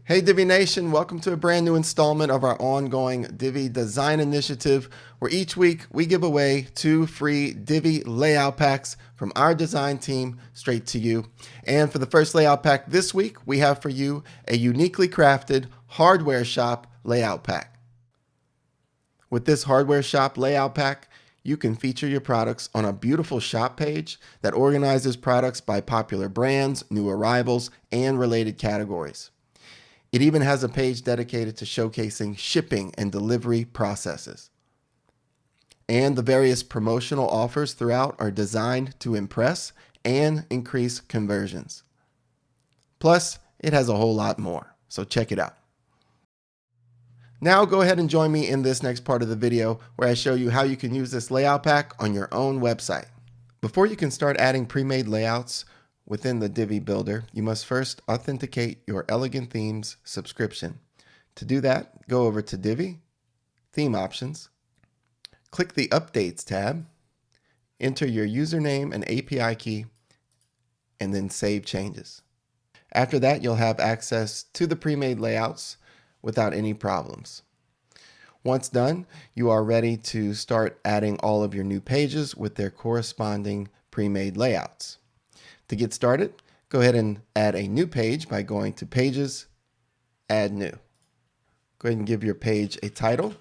Hey Divi Nation, welcome to a brand new installment of our ongoing Divi Design Initiative, where each week we give away 2 free Divi Layout Packs from our design team straight to you. And for the first layout pack this week, we have for you a uniquely crafted hardware shop layout pack. With this hardware shop layout pack, you can feature your products on a beautiful shop page that organizes products by popular brands, new arrivals, and related categories. It even has a page dedicated to showcasing shipping and delivery processes. And the various promotional offers throughout are designed to impress and increase conversions. Plus, it has a whole lot more, so check it out. Now go ahead and join me in this next part of the video where I show you how you can use this layout pack on your own website. Before you can start adding pre-made layouts within the Divi Builder, you must first authenticate your Elegant Themes subscription. To do that, go over to Divi, Theme Options, click the Updates tab, enter your username and API key, and then save changes. After that, you'll have access to the pre-made layouts without any problems. Once done, you are ready to start adding all of your new pages with their corresponding pre-made layouts. To get started, go ahead and add a new page by going to Pages, Add New. Go ahead and give your page a title,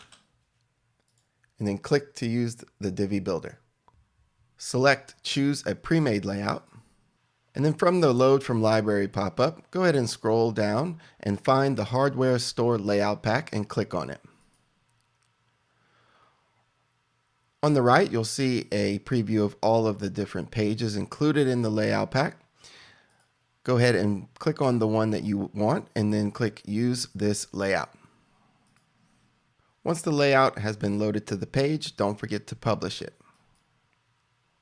and then click to use the Divi Builder. Select Choose a Pre-Made Layout, and then from the Load from Library pop-up, go ahead and scroll down and find the Hardware Store Layout Pack and click on it. On the right, you'll see a preview of all of the different pages included in the layout pack. Go ahead and click on the one that you want and then click Use this layout. Once the layout has been loaded to the page, don't forget to publish it.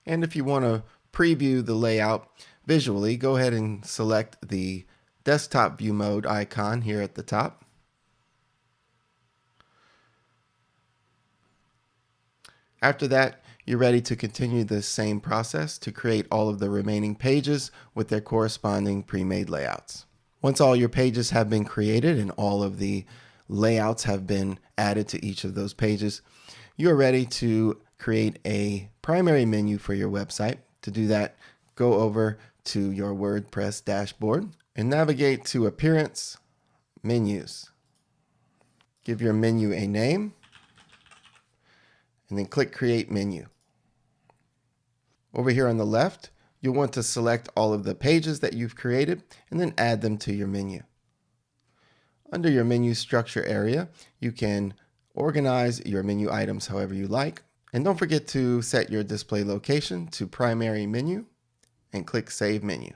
And if you want to preview the layout visually, go ahead and select the desktop view mode icon here at the top. After that, you're ready to continue the same process to create all of the remaining pages with their corresponding pre-made layouts. Once all your pages have been created and all of the layouts have been added to each of those pages, you're ready to create a primary menu for your website. To do that, go over to your WordPress dashboard and navigate to Appearance, Menus. Give your menu a name, and then click Create Menu. Over here on the left, you'll want to select all of the pages that you've created and then add them to your menu. Under your menu structure area, you can organize your menu items however you like. And don't forget to set your display location to Primary Menu and click Save Menu.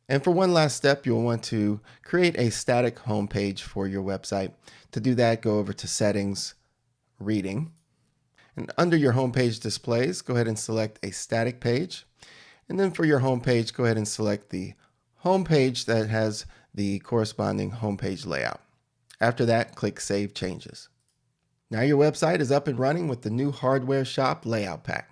And for one last step, you'll want to create a static home page for your website. To do that, go over to Settings, Reading. And under your homepage displays, go ahead and select a static page. And then for your homepage, go ahead and select the homepage that has the corresponding homepage layout. After that, click Save Changes. Now your website is up and running with the new Hardware Shop Layout Pack.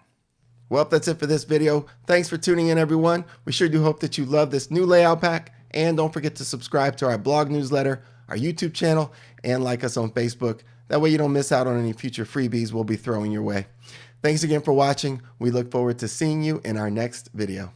Well, that's it for this video. Thanks for tuning in, everyone. We sure do hope that you love this new layout pack. And don't forget to subscribe to our blog newsletter, our YouTube channel, and like us on Facebook. That way you don't miss out on any future freebies we'll be throwing your way. Thanks again for watching. We look forward to seeing you in our next video.